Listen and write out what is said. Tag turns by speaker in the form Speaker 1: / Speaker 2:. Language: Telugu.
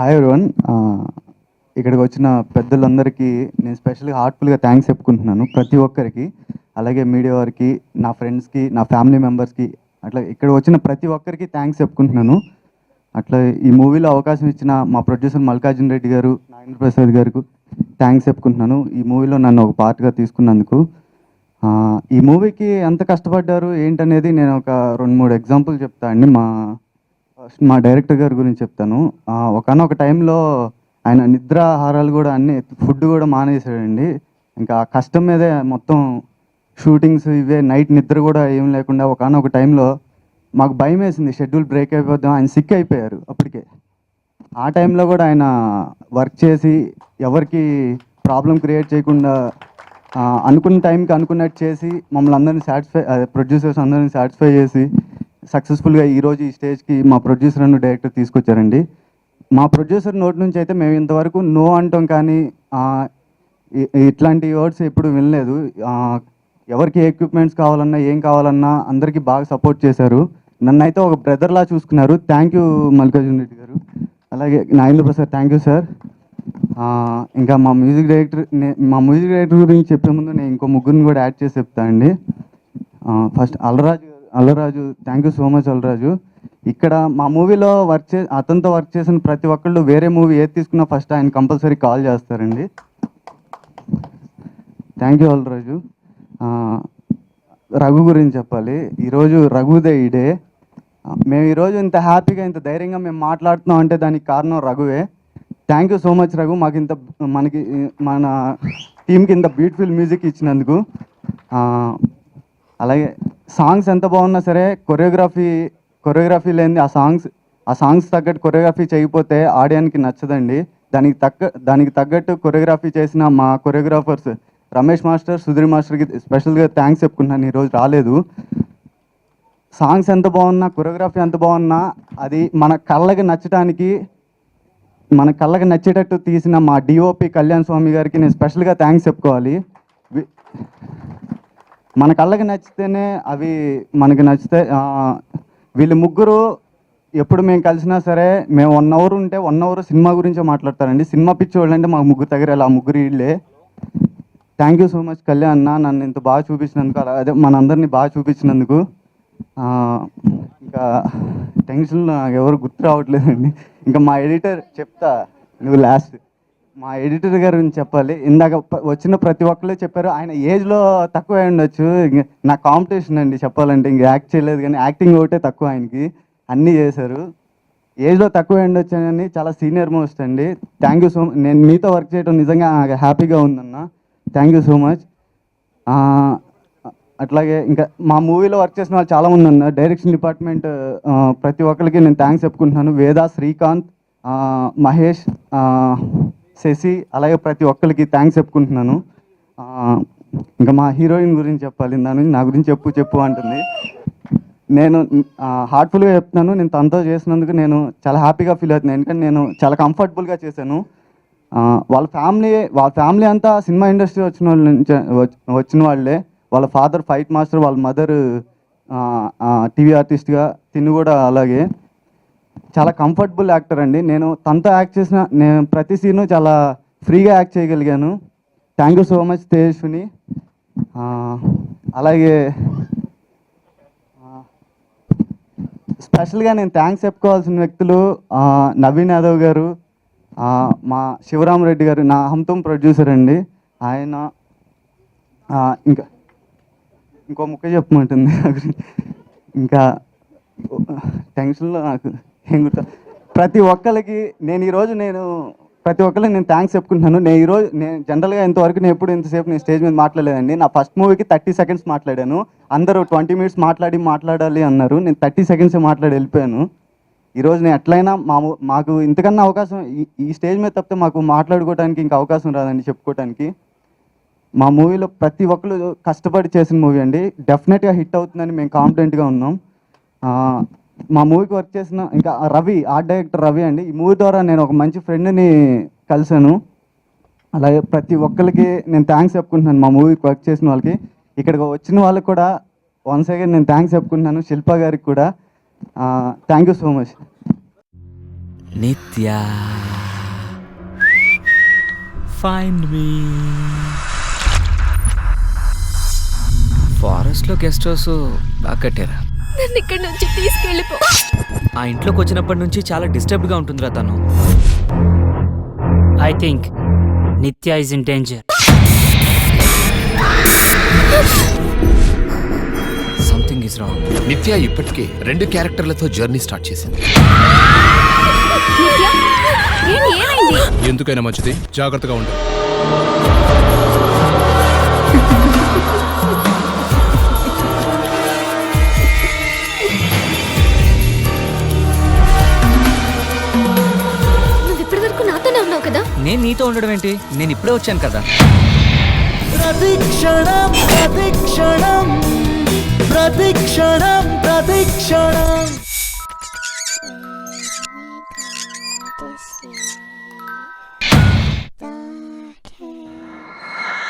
Speaker 1: Hi everyone. ఇక్కడికి వచ్చిన పెద్దలందరికీ నేను స్పెషల్గా హార్ట్ఫుల్గా థ్యాంక్స్ చెప్పుకుంటున్నాను ప్రతి ఒక్కరికి. అలాగే మీడియా వారికి, నా ఫ్రెండ్స్కి, నా ఫ్యామిలీ మెంబర్స్కి, అట్లా ఇక్కడ వచ్చిన ప్రతి ఒక్కరికి థ్యాంక్స్ చెప్పుకుంటున్నాను. అట్లా ఈ మూవీలో అవకాశం ఇచ్చిన మా ప్రొడ్యూసర్ మల్లికార్జున రెడ్డి గారు, నాగేంద్ర ప్రసాద్ గారికి థ్యాంక్స్ చెప్పుకుంటున్నాను ఈ మూవీలో నన్ను ఒక పార్ట్గా తీసుకున్నందుకు. ఈ మూవీకి ఎంత కష్టపడ్డారు ఏంటనేది నేను ఒక 2-3 ఎగ్జాంపుల్ చెప్తాను అండి. ఫస్ట్ మా డైరెక్టర్ గారి గురించి చెప్తాను. ఒకానొక టైంలో ఆయన నిద్రాహారాలు కూడా అన్నీ, ఫుడ్ కూడా మానేసాడండి. ఇంకా ఆ కష్టం మీదే మొత్తం షూటింగ్స్ ఇవే, నైట్ నిద్ర కూడా ఏం లేకుండా ఒకానొక టైంలో మాకు భయం వేసింది, షెడ్యూల్ బ్రేక్ అయిపోద్దాం. ఆయన సిక్ అయిపోయారు అప్పటికే. ఆ టైంలో కూడా ఆయన వర్క్ చేసి ఎవరికి ప్రాబ్లం క్రియేట్ చేయకుండా అనుకున్న టైంకి అనుకున్నట్టు చేసి మమ్మల్ని అందరినీ ప్రొడ్యూసర్స్ అందరినీ సాటిస్ఫై చేసి సక్సెస్ఫుల్గా ఈరోజు ఈ స్టేజ్కి మా ప్రొడ్యూసర్ అండ్ డైరెక్టర్ తీసుకొచ్చారండి. మా ప్రొడ్యూసర్ నోటి నుంచి అయితే మేము ఇంతవరకు నో అంటాం కానీ ఇట్లాంటి వర్డ్స్ ఎప్పుడు వినలేదు. ఎవరికి ఎక్విప్మెంట్స్ కావాలన్నా ఏం కావాలన్నా అందరికీ బాగా సపోర్ట్ చేశారు. నన్ను అయితే ఒక బ్రదర్లా చూసుకున్నారు. థ్యాంక్ యూ మల్లికార్జున రెడ్డి గారు. అలాగే Nagendra Prasad, thank you sir. ఇంకా మా మ్యూజిక్ డైరెక్టర్ గురించి చెప్పే ముందు నేను ఇంకో ముగ్గురిని కూడా యాడ్ చేసి చెప్తానండి. First Allaraju, thank you so much Allaraju. ఇక్కడ మా మూవీలో అతనితో వర్క్ చేసిన ప్రతి ఒక్కళ్ళు వేరే మూవీ ఏది తీసుకున్నా ఫస్ట్ ఆయన కంపల్సరీ కాల్ చేస్తారండి. Thank you Allaraju. రఘు గురించి చెప్పాలి. ఈరోజు రఘుదే ఈ డే. మేము ఈరోజు ఇంత హ్యాపీగా ఇంత ధైర్యంగా మేము మాట్లాడుతున్నాం అంటే దానికి కారణం రఘువే. Thank you so much Raghu, మన టీంకి ఇంత బ్యూటిఫుల్ మ్యూజిక్ ఇచ్చినందుకు. అలాగే సాంగ్స్ ఎంత బాగున్నా సరే కొరియోగ్రఫీ లేని ఆ సాంగ్స్ తగ్గట్టు కొరియోగ్రఫీ చేయకపోతే ఆడియన్కి నచ్చదండి. దానికి తగ్గట్టు కొరియోగ్రఫీ చేసిన మా కొరియోగ్రాఫర్స్ రమేష్ మాస్టర్, సుధీర్ మాస్టర్కి స్పెషల్గా థ్యాంక్స్ చెప్పుకుంటున్నాను. ఈరోజు రాలేదు. సాంగ్స్ ఎంత బాగున్నా, కొరియోగ్రఫీ ఎంత బాగున్నా అది మన కళ్ళకి నచ్చేటట్టు తీసిన మా డిఓపి కళ్యాణ్ స్వామి గారికి నేను స్పెషల్గా థ్యాంక్స్ చెప్పుకోవాలి. మన కళ్ళకి నచ్చితేనే అవి మనకి నచ్చితే. వీళ్ళు ముగ్గురు ఎప్పుడు మేము కలిసినా సరే మేము 1 అవర్ ఉంటే 1 అవర్ సినిమా గురించే మాట్లాడతారండి. సినిమా పిచ్చి వాళ్ళు అంటే మా ముగ్గురు దగ్గర ఆ ముగ్గురు వీళ్ళే. Thank you so much Kalyan అన్న, నన్ను ఇంత బాగా చూపించినందుకు, అదే మనందరినీ బాగా చూపించినందుకు. ఇంకా టెన్షన్లో నాకు ఎవరు గుర్తు రావట్లేదండి. ఇంకా మా ఎడిటర్ చెప్తా, నువ్వు లాస్ట్. మా ఎడిటర్ గారి గురించి చెప్పాలి. ఇందాక వచ్చిన ప్రతి ఒక్కరు చెప్పారు ఆయన ఏజ్లో తక్కువ ఉండొచ్చు. నా కాంపిటీషన్ అండి చెప్పాలంటే. ఇంక యాక్ట్ చేయలేదు కానీ యాక్టింగ్ ఒకటే తక్కువ, ఆయనకి అన్నీ చేశారు. ఏజ్లో తక్కువ ఉండొచ్చు అని చాలా సీనియర్ మోస్ట్ అండి. Thank you so much. నేను మీతో వర్క్ చేయడం నిజంగా నాకు హ్యాపీగా ఉందన్న. Thank you so much. అట్లాగే ఇంకా మా మూవీలో వర్క్ చేసిన వాళ్ళు చాలామంది ఉన్నారు. డైరెక్షన్ డిపార్ట్మెంట్ ప్రతి ఒక్కరికి నేను థ్యాంక్స్ చెప్పుకుంటున్నాను. వేద, శ్రీకాంత్, మహేష్, శశి, అలాగే ప్రతి ఒక్కరికి థ్యాంక్స్ చెప్పుకుంటున్నాను. ఇంకా మా హీరోయిన్ గురించి చెప్పాలి. నా గురించి చెప్పు అంటుంది. నేను హార్ట్ఫుల్గా చెప్తున్నాను, నేను తనతో చేసినందుకు నేను చాలా హ్యాపీగా ఫీల్ అవుతున్నాను. ఎందుకంటే నేను చాలా కంఫర్టబుల్గా చేశాను. వాళ్ళ ఫ్యామిలీ అంతా సినిమా ఇండస్ట్రీ వచ్చిన వాళ్ళే. వాళ్ళ ఫాదర్ ఫైట్ మాస్టర్, వాళ్ళ మదర్ టీవీ ఆర్టిస్ట్గా, తిని కూడా అలాగే చాలా కంఫర్టబుల్ యాక్టర్ అండి. నేను తనతో యాక్ట్ చేసిన ప్రతి సీను చాలా ఫ్రీగా యాక్ట్ చేయగలిగాను. Thank you so much Tejaswini. అలాగే స్పెషల్గా నేను థ్యాంక్స్ చెప్పుకోవాల్సిన వ్యక్తులు నవీన్ యాదవ్ గారు, మా శివరామరెడ్డి గారు, నా హంతుం ప్రొడ్యూసర్ అండి. ఆయన ఇంకో ముక్క చెప్పమంటుంది. ఇంకా టెన్షన్లో నాకు ఏం గుర్తు. ప్రతి ఒక్కరికి థ్యాంక్స్ చెప్పుకుంటున్నాను. నేను జనరల్గా ఇంతవరకు ఎప్పుడు ఇంతసేపు నేను స్టేజ్ మీద మాట్లాడలేదండి. నా ఫస్ట్ మూవీకి 30 సెకండ్స్ మాట్లాడాను. అందరూ 20 మినిట్స్ మాట్లాడాలి అన్నారు. నేను 30 సెకండ్సే మాట్లాడి వెళ్ళిపోయాను. ఈరోజు నేను ఎట్లయినా మాకు ఇంతకన్నా అవకాశం ఈ స్టేజ్ మీద తప్పితే మాకు మాట్లాడుకోవడానికి ఇంకా అవకాశం రాదండి, చెప్పుకోవడానికి. మా మూవీలో ప్రతి ఒక్కరు కష్టపడి చేసిన మూవీ అండి. డెఫినెట్గా హిట్ అవుతుందని మేము కాన్ఫిడెంట్గా ఉన్నాం. మా మూవీకి వర్క్ చేసిన ఇంకా రవి, ఆర్ట్ డైరెక్టర్ రవి అండి. ఈ మూవీ ద్వారా నేను ఒక మంచి ఫ్రెండ్ని కలిశాను. అలాగే ప్రతి ఒక్కరికి నేను థ్యాంక్స్ చెప్పుకుంటున్నాను. మా మూవీకి వర్క్ చేసిన వాళ్ళకి, ఇక్కడికి వచ్చిన వాళ్ళకి కూడా వన్స్ అగైన్ నేను థ్యాంక్స్ చెప్పుకుంటున్నాను. శిల్ప గారికి కూడా థ్యాంక్ యూ సో మచ్.
Speaker 2: నిత్య ఫైండ్ మీ. ఫారెస్ట్లో గెస్ట్ హౌస్ బాగా కట్టారా?
Speaker 3: నన్ను ఇక్కడి నుంచి తీసుకెళ్ళిపో.
Speaker 2: ఆ ఇంట్లోకి వచ్చినప్పటి నుంచి చాలా డిస్టర్బ్డ్గా ఉంటుందిరా తను.
Speaker 4: I think Nitya is in danger.
Speaker 2: Something is wrong.
Speaker 5: నిత్య ఇప్పటికే 2 క్యారెక్టర్లతో జర్నీ స్టార్ట్ చేసింది.
Speaker 3: నిత్య, ఏమైంది?
Speaker 6: ఎందుకైనా మంచిది, జాగ్రత్తగా ఉండు.
Speaker 3: నువ్వు ఇప్పటి వరకు నాతోనే ఉన్నావు కదా?
Speaker 2: నేను నీతో ఉండడం ఏంటి? నేను ఇప్పుడే వచ్చాను కదా.
Speaker 7: ప్రతిక్షణం ప్రతిక్షణం ప్రతిక్షణం ప్రతిక్షణం